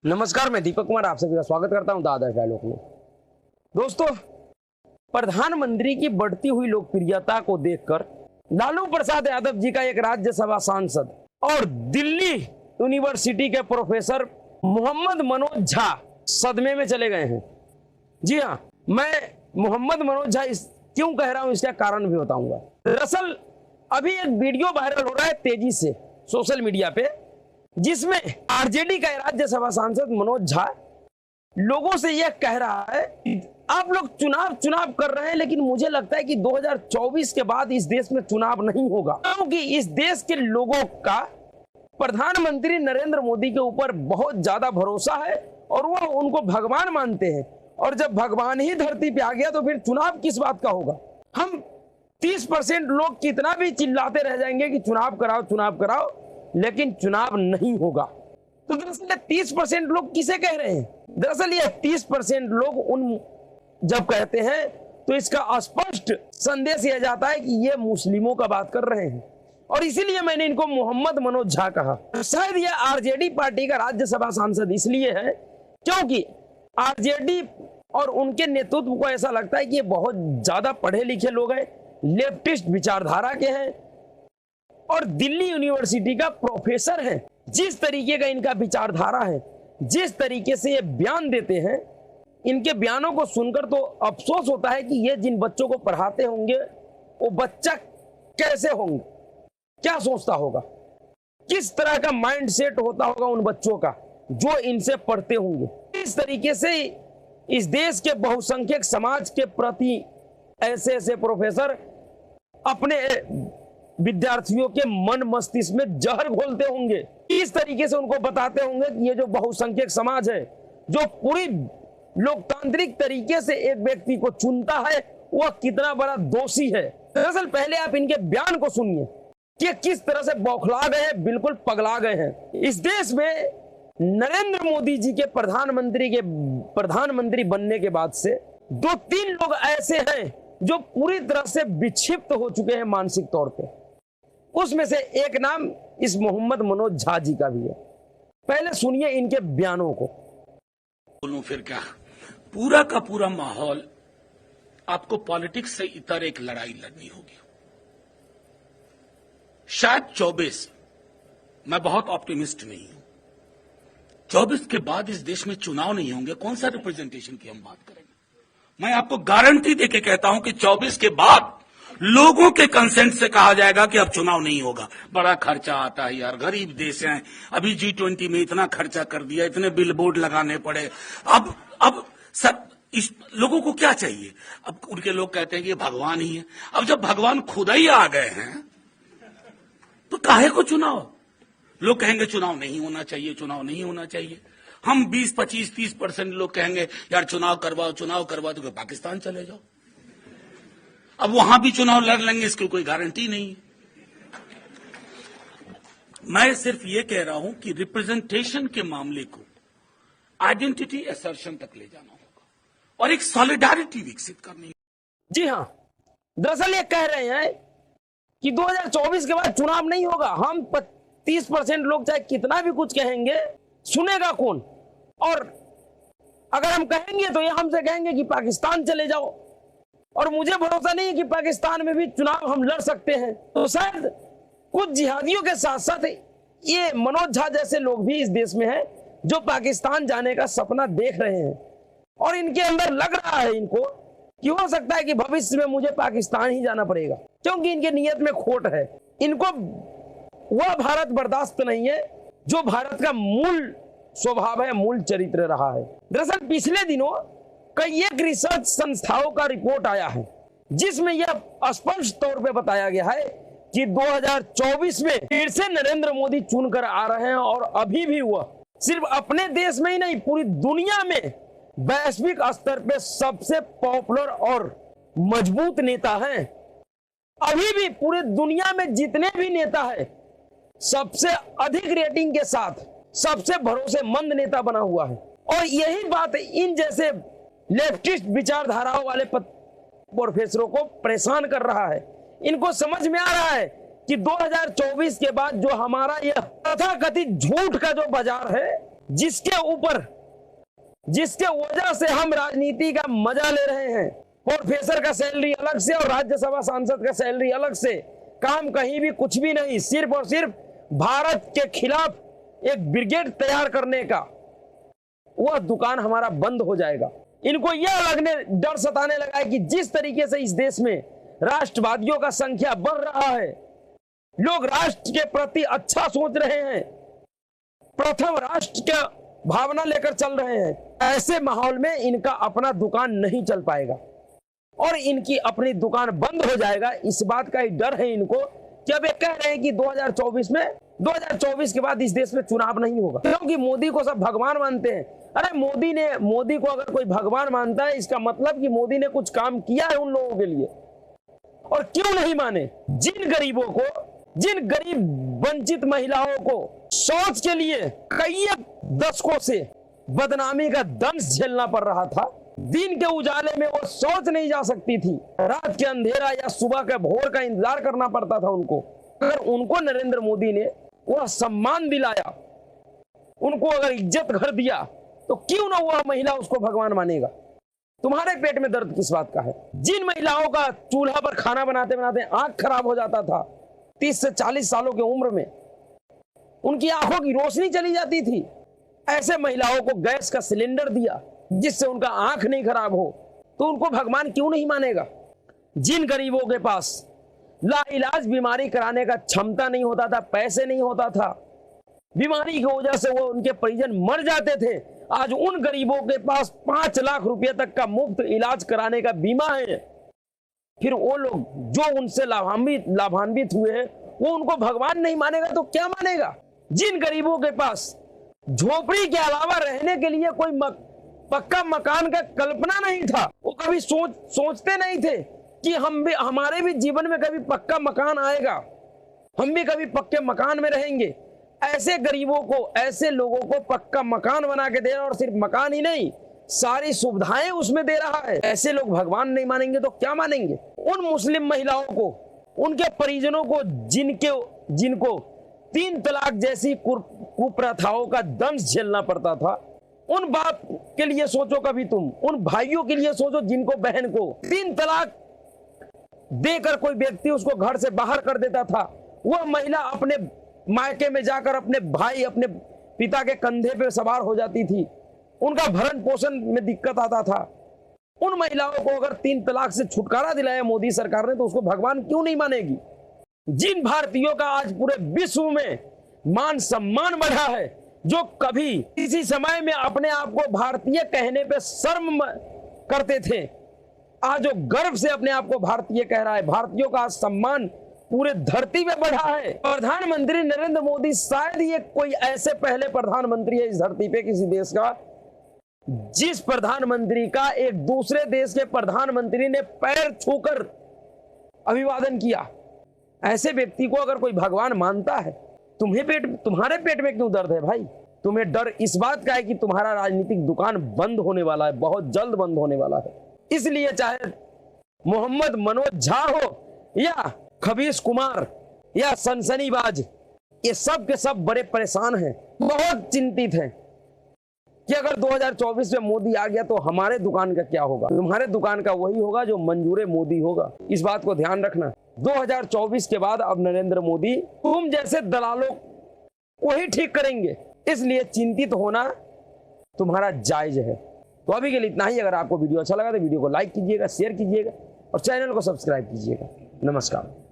नमस्कार, मैं दीपक कुमार आप सभी का स्वागत करता हूं द आदर्श डायलॉग में। दोस्तों, प्रधानमंत्री की बढ़ती हुई लोकप्रियता को देखकर लालू प्रसाद यादव जी का एक राज्यसभा सांसद और दिल्ली यूनिवर्सिटी के प्रोफेसर मोहम्मद मनोज झा सदमे में चले गए हैं। जी हाँ, मैं मोहम्मद मनोज झा क्यों कह रहा हूं इसका कारण भी बताऊंगा। दरअसल अभी एक वीडियो वायरल हो रहा है तेजी से सोशल मीडिया पे, जिसमें आरजेडी का राज्यसभा सांसद मनोज झा लोगों से यह कह रहा है कि आप लोग चुनाव कर रहे हैं, लेकिन मुझे लगता है कि 2024 के बाद इस देश में चुनाव नहीं होगा, क्योंकि इस देश के लोगों का प्रधानमंत्री नरेंद्र मोदी के ऊपर बहुत ज्यादा भरोसा है और वो उनको भगवान मानते हैं। और जब भगवान ही धरती पे आ गया तो फिर चुनाव किस बात का होगा। हम 30% लोग कितना भी चिल्लाते रह जाएंगे कि चुनाव कराओ, लेकिन चुनाव नहीं होगा। तो दरअसल 30% लोग किसे कह रहे हैं? दरअसल ये 30% लोग उन जब कहते हैं तो इसका स्पष्ट संदेश यह जाता है कि ये मुस्लिमों का बात कर रहे हैं, और इसीलिए मैंने इनको मोहम्मद मनोज झा कहा। शायद ये आरजेडी पार्टी का राज्यसभा सांसद इसलिए है क्योंकि आरजेडी और उनके नेतृत्व को ऐसा लगता है कि ये बहुत ज्यादा पढ़े लिखे लोग हैं, लेफ्टिस्ट विचारधारा के हैं और दिल्ली यूनिवर्सिटी का प्रोफेसर है। जिस तरीके का इनका विचारधारा है, जिस तरीके से ये बयान देते हैं, इनके बयानों को सुनकर तो अफसोस होता है कि ये जिन बच्चों को पढ़ाते होंगे वो बच्चा कैसे होंगे, क्या सोचता होगा, किस तरह का माइंड सेट होता होगा उन बच्चों का जो इनसे पढ़ते होंगे। इस तरीके से इस देश के बहुसंख्यक समाज के प्रति ऐसे प्रोफेसर अपने विद्यार्थियों के मन मस्तिष्क में जहर घोलते होंगे। इस तरीके से उनको बताते होंगे कि ये जो बहुसंख्यक समाज है, जो पूरी लोकतांत्रिक तरीके से एक व्यक्ति को चुनता है, वह कितना बड़ा दोषी है। दरअसल पहले आप इनके बयान को सुनिए कि किस तरह से बौखला गए हैं, बिल्कुल पगला गए हैं। इस देश में नरेंद्र मोदी जी के प्रधानमंत्री बनने के बाद से 2-3 लोग ऐसे हैं जो पूरी तरह से विक्षिप्त हो चुके हैं मानसिक तौर पे। उसमें से एक नाम इस मोहम्मद मनोज झा जी का भी है। पहले सुनिए इनके बयानों को। बोलूं फिर क्या, पूरा का पूरा माहौल आपको पॉलिटिक्स से इतर एक लड़ाई लड़नी होगी। शायद 24, मैं बहुत ऑप्टिमिस्ट नहीं हूं, 24 के बाद इस देश में चुनाव नहीं होंगे। कौन सा रिप्रेजेंटेशन की हम बात करेंगे? मैं आपको गारंटी देके कहता हूं कि 24 के बाद लोगों के कंसेंट से कहा जाएगा कि अब चुनाव नहीं होगा। बड़ा खर्चा आता है यार, गरीब देश हैं, अभी G20 में इतना खर्चा कर दिया, इतने बिल बोर्ड लगाने पड़े। अब सब इस लोगों को क्या चाहिए? अब उनके लोग कहते हैं कि ये भगवान ही है। अब जब भगवान खुदा ही आ गए हैं तो काहे को चुनाव? लोग कहेंगे चुनाव नहीं होना चाहिए, चुनाव नहीं होना चाहिए। हम 20, 25, 30% लोग कहेंगे यार चुनाव करवाओ तो पाकिस्तान चले जाओ। अब वहां भी चुनाव लड़ लेंगे, इसकी कोई गारंटी नहीं है। मैं सिर्फ ये कह रहा हूं कि रिप्रेजेंटेशन के मामले को आइडेंटिटी असर्शन तक ले जाना होगा और एक सॉलिडारिटी विकसित करनी। जी हां, दरअसल ये कह रहे हैं कि 2024 के बाद चुनाव नहीं होगा। हम 30% लोग चाहे कितना भी कुछ कहेंगे, सुनेगा कौन? और अगर हम कहेंगे तो ये हमसे कहेंगे कि पाकिस्तान चले जाओ, और मुझे भरोसा नहीं है कि पाकिस्तान में भी चुनाव हम लड़ सकते हैं। तो शायद कुछ जिहादियों के साथ साथ ये मनोज झा जैसे लोग भी इस देश में हैं जो पाकिस्तान जाने का सपना देख रहे हैं, और इनके अंदर लग रहा है इनको कि हो सकता है कि भविष्य में मुझे पाकिस्तान ही जाना पड़ेगा, क्योंकि इनके नियत में खोट है। इनको वह भारत बर्दाश्त नहीं है जो भारत का मूल स्वभाव है, मूल चरित्र रहा है। दरअसल पिछले दिनों कई एक रिसर्च संस्थाओं का रिपोर्ट आया है जिसमें यह स्पष्ट तौर पे बताया गया है कि 2024 में फिर से नरेंद्र मोदी चुनकर आ रहे हैं, और अभी भी वह सिर्फ अपने देश में ही नहीं, पूरी दुनिया में वैश्विक स्तर पे सबसे पॉपुलर और मजबूत नेता हैं। अभी भी पूरे दुनिया में जितने भी नेता हैं, सबसे अधिक रेटिंग के साथ सबसे भरोसेमंद नेता बना हुआ है। और यही बात इन जैसे लेफ्टिस्ट विचारधाराओं वाले प्रोफेसरों को परेशान कर रहा है। इनको समझ में आ रहा है कि 2024 के बाद जो हमारा यह तथाकथित झूठ का जो बाजार है, जिसके वजह से हम राजनीति का मजा ले रहे हैं। प्रोफेसर का सैलरी अलग से और राज्यसभा सांसद का सैलरी अलग से, काम कहीं भी कुछ भी नहीं, सिर्फ और सिर्फ भारत के खिलाफ एक ब्रिगेड तैयार करने का, वह दुकान हमारा बंद हो जाएगा। इनको यह डर सताने लगा है कि जिस तरीके से इस देश में राष्ट्रवादियों का संख्या बढ़ रहा है, लोग राष्ट्र के प्रति अच्छा सोच रहे हैं, प्रथम राष्ट्र का भावना लेकर चल रहे हैं, ऐसे माहौल में इनका अपना दुकान नहीं चल पाएगा और इनकी अपनी दुकान बंद हो जाएगा। इस बात का ही डर है इनको कि अब ये कह रहे हैं कि 2024 के बाद इस देश में चुनाव नहीं होगा, क्योंकि मोदी को सब भगवान मानते हैं। अरे मोदी को अगर कोई भगवान मानता है, इसका मतलब कि मोदी ने कुछ काम किया है उन लोगों के लिए। और क्यों नहीं माने? जिन गरीबों को, जिन गरीब वंचित महिलाओं को शौच के लिए कई दशकों से बदनामी का दंश झेलना पड़ रहा था, दिन के उजाले में वो शौच नहीं जा सकती थी, रात के अंधेरा या सुबह के भोर का इंतजार करना पड़ता था उनको। अगर उनको नरेंद्र मोदी ने वह सम्मान दिलाया, उनको अगर इज्जत घर दिया, तो क्यों ना वह महिला उसको भगवान मानेगा? तुम्हारे पेट में दर्द किस बात का है? जिन महिलाओं का चूल्हा पर खाना बनाते बनाते आंख खराब हो जाता था, 30 से 40 सालों की उम्र में उनकी आंखों की रोशनी चली जाती थी, ऐसे महिलाओं को गैस का सिलेंडर दिया जिससे उनका आंख नहीं खराब हो, तो उनको भगवान क्यों नहीं मानेगा? जिन गरीबों के पास लाइलाज बीमारी कराने का क्षमता नहीं होता था, पैसे नहीं होता था, बीमारी की वजह से वो उनके परिजन मर जाते थे, आज उन गरीबों के पास 5 लाख रुपए तक का मुफ्त इलाज कराने का बीमा है। फिर वो लोग जो उनसे लाभान्वित हुए हैं, वो उनको भगवान नहीं मानेगा तो क्या मानेगा? जिन गरीबों के पास झोपड़ी के अलावा रहने के लिए कोई पक्का मकान का कल्पना नहीं था, वो कभी सोचते नहीं थे कि हमारे भी जीवन में कभी पक्का मकान आएगा, हम भी कभी पक्के मकान में रहेंगे। ऐसे गरीबों को, ऐसे लोगों को पक्का मकान बना के दे रहा, और सिर्फ मकान ही नहीं, सारी सुविधाएं उसमें दे रहा है। ऐसे लोग भगवान नहीं मानेंगे तो क्या मानेंगे? उन मुस्लिम महिलाओं को, उनके परिजनों को, जिनको 3 तलाक जैसी कुप्रथाओं का दंश झेलना पड़ता था, उन बाप के लिए सोचो कभी तुम, उन भाइयों के लिए सोचो जिनको, बहन को 3 तलाक देकर कोई व्यक्ति उसको घर से बाहर कर देता था, वह महिला अपने मायके में जाकर अपने भाई, अपने पिता के कंधे पे सवार हो जाती थी, उनका भरण पोषण में दिक्कत आता था। उन महिलाओं को अगर 3 तलाक से छुटकारा दिलाया मोदी सरकार ने, तो उसको भगवान क्यों नहीं मानेगी? जिन भारतीयों का आज पूरे विश्व में मान सम्मान बढ़ा है, जो कभी किसी समय में अपने आप को भारतीय कहने पे शर्म करते थे, आज जो गर्व से अपने आप को भारतीय कह रहा है, भारतीयों का सम्मान पूरे धरती में बढ़ा है। प्रधानमंत्री नरेंद्र मोदी शायद ये कोई ऐसे पहले प्रधानमंत्री है इस धरती पे किसी देश का, जिस प्रधानमंत्री का एक दूसरे देश के प्रधानमंत्री ने पैर छूकर अभिवादन किया। ऐसे व्यक्ति को अगर कोई भगवान मानता है, तुम्हारे पेट में क्यों दर्द है भाई? तुम्हें डर इस बात का है कि तुम्हारा राजनीतिक दुकान बंद होने वाला है, बहुत जल्द बंद होने वाला है। इसलिए चाहे मोहम्मद मनोज झा हो या खबीस कुमार या सनसनीबाज, ये सब के सब बड़े परेशान हैं, बहुत चिंतित हैं कि अगर 2024 में मोदी आ गया तो हमारे दुकान का क्या होगा? तुम्हारे दुकान का वही होगा जो मंजूर मोदी होगा। इस बात को ध्यान रखना। 2024 के बाद अब नरेंद्र मोदी तुम जैसे दलालों को ही ठीक करेंगे, इसलिए चिंतित होना तुम्हारा जायज है। तो अभी के लिए इतना ही। अगर आपको वीडियो अच्छा लगा तो वीडियो को लाइक कीजिएगा, शेयर कीजिएगा और चैनल को सब्सक्राइब कीजिएगा। नमस्कार।